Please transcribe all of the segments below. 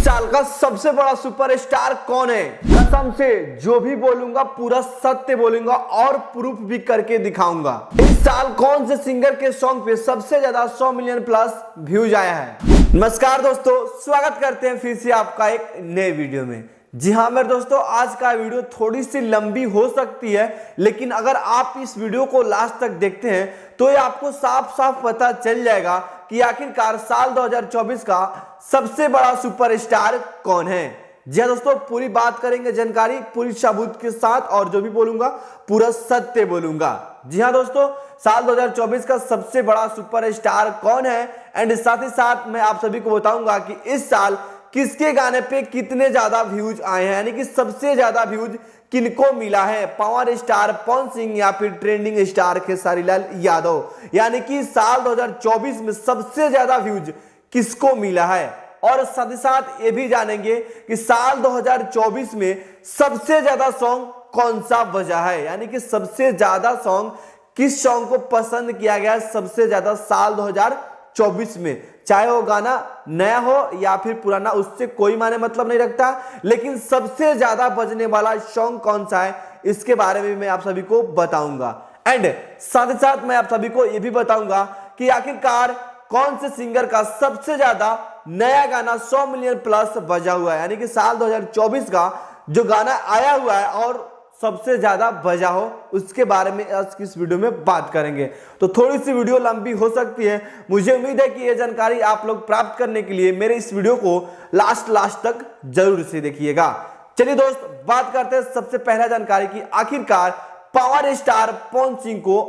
साल का सबसे बड़ा सुपरस्टार कौन है? कसम से जो भी बोलूंगा पूरा सत्य बोलूंगा और प्रूफ भी करके दिखाऊंगा। इस साल कौन से सिंगर के सॉन्ग पे सबसे ज्यादा 100 मिलियन प्लस व्यूज आया है? नमस्कार दोस्तों, स्वागत करते हैं फिर से आपका एक नए वीडियो में। जी हाँ मेरे दोस्तों, आज का वीडियो थोड़ी सी लंबी हो सकती है, लेकिन अगर आप इस वीडियो को लास्ट तक देखते हैं तो ये आपको साफ साफ पता चल जाएगा कि आखिरकार साल 2024 का सबसे बड़ा सुपरस्टार कौन है। जी हाँ दोस्तों, पूरी बात करेंगे, जानकारी पूरी सबूत के साथ, और जो भी बोलूंगा पूरा सत्य बोलूंगा। जी हाँ दोस्तों, साल 2024 का सबसे बड़ा सुपरस्टार कौन है, एंड साथ ही साथ मैं आप सभी को बताऊंगा कि इस साल किसके गाने पे कितने ज्यादा व्यूज आए हैं, यानी कि सबसे ज्यादा व्यूज किनको मिला है, पावर स्टार पवन सिंह या फिर ट्रेंडिंग स्टार खेसारी लाल यादव। यानी कि साल 2024 में सबसे ज्यादा व्यूज किसको मिला है, और साथ ही साथ ये भी जानेंगे कि साल 2024 में सबसे ज्यादा सॉन्ग कौन सा बजा है, यानी कि सबसे ज्यादा सॉन्ग किस सॉन्ग को पसंद किया गया सबसे ज्यादा साल 2024 में। चाहे वो गाना नया हो या फिर पुराना, उससे कोई माने मतलब नहीं रखता, लेकिन सबसे ज्यादा बजने वाला सॉन्ग कौन सा है इसके बारे में मैं आप सभी को बताऊंगा। एंड साथ ही साथ मैं आप सभी को यह भी बताऊंगा कि आखिरकार कौन से सिंगर का सबसे ज्यादा नया गाना 100 मिलियन प्लस बजा हुआ है, यानी कि साल 2024 का जो गाना आया हुआ है और सबसे ज्यादा बजा हो, उसके बारे में आज की इस वीडियो में बात करेंगे। तो थोड़ी सी वीडियो लंबी हो सकती है, मुझे उम्मीद है कि यह जानकारी आप लोग प्राप्त करने के लिए मेरे इस वीडियो को लास्ट तक जरूर से देखिएगा। चलिए दोस्त, बात करते हैं सबसे पहला जानकारी की आखिरकार पावर स्टार पवन सिंह को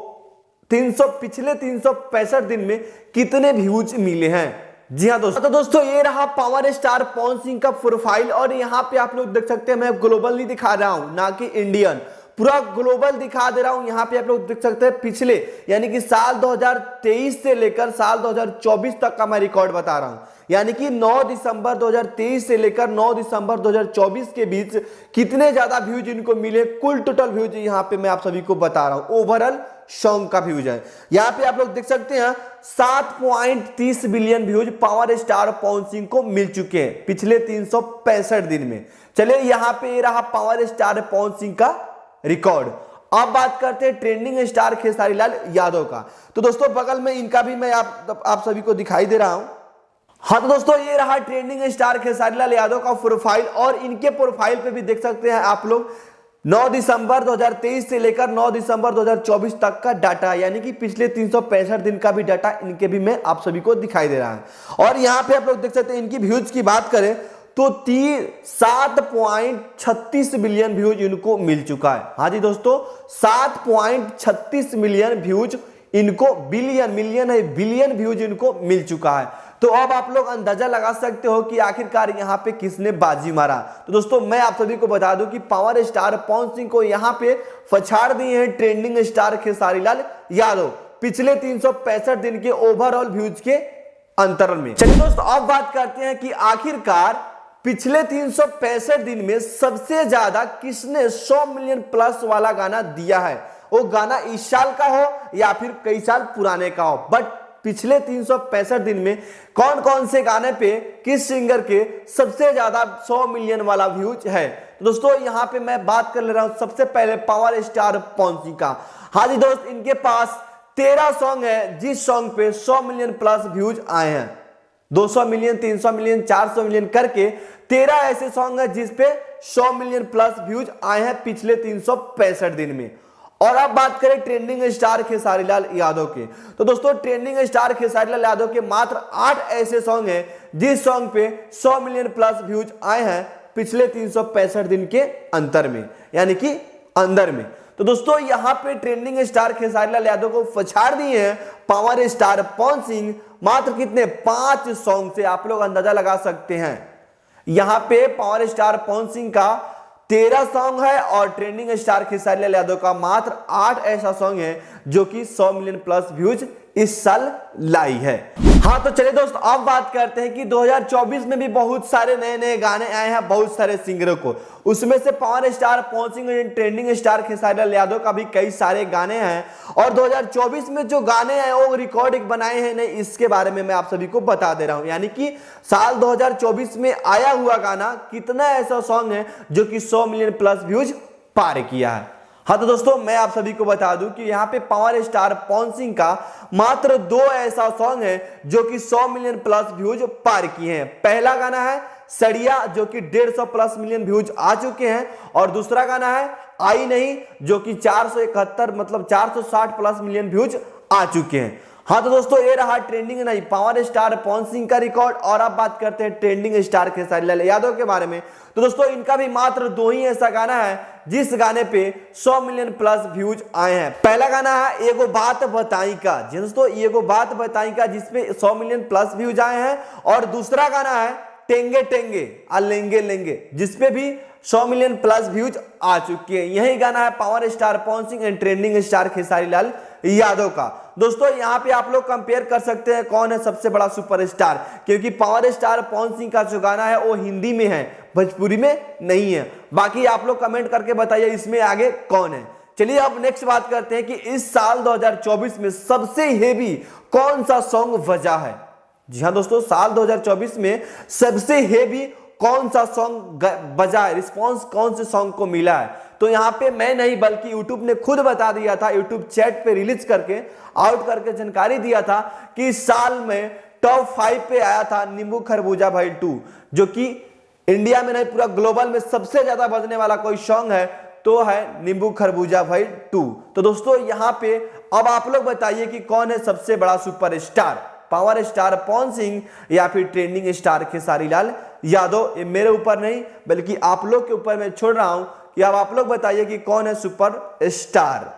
पिछले 365 दिन में कितने व्यूज मिले हैं। जी हाँ दोस्तों, तो दोस्तों ये रहा पावर स्टार पवन सिंह का प्रोफाइल, और यहाँ पे आप लोग देख सकते हैं, मैं ग्लोबल नहीं दिखा रहा हूं, ना कि इंडियन, पूरा ग्लोबल दिखा दे रहा हूं। यहाँ पे आप लोग देख सकते हैं पिछले, यानी कि साल 2023 से लेकर साल 2024 तक का मैं रिकॉर्ड बता रहा हूं, यानी कि 9 दिसंबर 2023 से लेकर 9 दिसंबर 2024 के बीच कितने ज्यादा व्यूज इनको मिले, कुल टोटल व्यूज यहाँ पे मैं आप सभी को बता रहा हूं। ओवरऑल सॉन्ग का व्यूज है, यहाँ पे आप लोग देख सकते हैं 7.30 billion views power star Pawan Singh को मिल चुके हैं पिछले 365 दिन में। चलिए यहाँ पे ये रहा पावर स्टार पवन सिंह का रिकॉर्ड। अब बात करते हैं ट्रेंडिंग स्टार खेसारी लाल यादव का। तो दोस्तों बगल में इनका भी मैं आप सभी को दिखाई दे रहा हूं। हाँ तो दोस्तों ये रहा ट्रेंडिंग स्टार खेसारी लाल यादव का प्रोफाइल, और इनके प्रोफाइल पे भी देख सकते हैं आप लोग 9 दिसंबर 2023 से लेकर 9 दिसंबर 2024 तक का डाटा, यानी कि पिछले 365 दिन का भी डाटा इनके भी मैं आप सभी को दिखाई दे रहा है। और यहाँ पे आप लोग देख सकते हैं इनकी व्यूज की बात करें तो 7.36 मिलियन व्यूज इनको मिल चुका है। हाँ जी दोस्तों, 7.36 मिलियन व्यूज इनको, मिलियन है, बिलियन व्यूज इनको मिल चुका है। तो अब आप लोग अंदाजा लगा सकते हो कि आखिरकार यहाँ पे किसने बाजी मारा। तो दोस्तों मैं आप सभी को बता दूं कि पावर स्टार पवन सिंह को यहाँ पे पछाड़ दिए हैं ट्रेंडिंग स्टार खेसारी लाल यादव पिछले 365 दिन के ओवरऑल व्यूज के अंतराल में। चलिए दोस्तों अब बात करते हैं कि आखिरकार पिछले 365 दिन में सबसे ज्यादा किसने 100 मिलियन प्लस वाला गाना दिया है। वो गाना इस साल का हो या फिर कई साल पुराने का हो, बट पिछले 365 दिन में कौन कौन से गाने पे किस सिंगर के सबसे ज्यादा 100 मिलियन वाला व्यूज है। तो दोस्तों यहाँ पे मैं बात कर ले रहा हूं सबसे पहले पावर स्टार पवन सिंह का। हाँ जी दोस्त, इनके पास 13 सॉन्ग है जिस सॉन्ग पे 100 मिलियन प्लस व्यूज आए हैं। 200 मिलियन, 300 मिलियन, 400 मिलियन करके 13 ऐसे सॉन्ग है जिस पे 100 मिलियन प्लस व्यूज आए हैं पिछले 365 दिन में। और अब बात करें ट्रेंडिंग स्टार खेसारी लाल यादव के, तो दोस्तों ट्रेंडिंग स्टार खेसारी लाल यादव के मात्र 8 ऐसे सॉन्ग हैं जिस सॉन्ग पे 100 मिलियन प्लस व्यूज आए हैं पिछले 365 दिन के अंतर में, यानी कि अंदर में। तो दोस्तों यहाँ पे ट्रेंडिंग स्टार खेसारी लाल यादव को पछाड़ दिए हैं पावर स्टार पवन सिंह मात्र कितने 5 सॉन्ग से। आप लोग अंदाजा लगा सकते हैं, यहाँ पे पावर स्टार पवन सिंह का 13 सॉन्ग है और ट्रेंडिंग स्टार खेसारी लाल यादव का मात्र 8 ऐसा सॉन्ग है जो कि 100 मिलियन प्लस व्यूज इस साल लाई है। हाँ तो चलिए दोस्त अब बात करते हैं कि 2024 में भी बहुत सारे नए नए गाने आए हैं बहुत सारे सिंगरों को। उसमें से power star Pawan Singh, trending star Khesari Lal Yadav का भी कई सारे गाने हैं। और 2024 में जो गाने हैं वो रिकॉर्ड बनाए हैं नहीं, इसके बारे में मैं आप सभी को बता दे रहा हूं। यानी कि साल 2024 में आया हुआ गाना कितना ऐसा सॉन्ग है जो कि 100 मिलियन प्लस व्यूज पार किया है। हाँ तो दोस्तों मैं आप सभी को बता दूं कि यहाँ पे पावर स्टार पवन सिंह का मात्र 2 ऐसा सॉन्ग है जो कि 100 मिलियन प्लस व्यूज पार किए हैं। पहला गाना है सड़िया जो कि 150 प्लस मिलियन व्यूज आ चुके हैं, और दूसरा गाना है आई नहीं जो कि 471 मतलब 460 प्लस मिलियन व्यूज आ चुके हैं। हाँ तो दोस्तों ये रहा ट्रेंडिंग नहीं पावर स्टार पवन सिंह का रिकॉर्ड। और अब बात करते हैं ट्रेंडिंग स्टार खेसारी लाल यादव के बारे में। तो दोस्तों इनका भी मात्र 2 ही ऐसा गाना है जिस गाने पे 100 मिलियन प्लस व्यूज आए हैं। पहला गाना है एगो बात बताई का, जी दोस्तों एगो बात बताई का जिसपे 100 मिलियन प्लस व्यूज आए हैं। और दूसरा गाना है टेंगे टेंगे आ लेंगे लेंगे जिसपे भी 100 मिलियन प्लस व्यूज आ चुके हैं। यही गाना है power star Pawan Singh and trending star Khesari Lal Yadav का। दोस्तों यहाँ पे आप लोग कंपेयर कर सकते हैं कौन है सबसे बड़ा सुपरस्टार, क्योंकि पावर स्टार पवन सिंह का जो गाना है वो हिंदी में है, भोजपुरी में नहीं है। बाकी आप लोग कमेंट करके बताइए इसमें आगे कौन है। चलिए अब नेक्स्ट बात करते हैं कि इस साल 2024 में सबसे हेवी कौन सा सॉन्ग बजा है। जी हाँ दोस्तों साल 2024 में सबसे हेवी कौन सा सॉन्ग बजा है, रिस्पॉन्स कौन से सॉन्ग को मिला है। तो यहाँ पे मैं नहीं बल्कि यूट्यूब ने खुद बता दिया था, यूट्यूब चैट पे रिलीज करके आउट करके जानकारी दिया था कि इस साल में टॉप 5 पे आया था नींबू खरबूजा भाई 2, जो कि इंडिया में नहीं पूरा ग्लोबल में सबसे ज्यादा बजने वाला कोई सॉन्ग है तो है नींबू खरबूजा भाई 2। तो दोस्तों यहाँ पे अब आप लोग बताइए कि कौन है सबसे बड़ा superstar, power star Pawan Singh या फिर ट्रेंडिंग स्टार खेसारी लाल यादव। ये मेरे ऊपर नहीं बल्कि आप लोग के ऊपर मैं छोड़ रहा हूं कि अब आप लोग बताइए कि कौन है सुपर स्टार।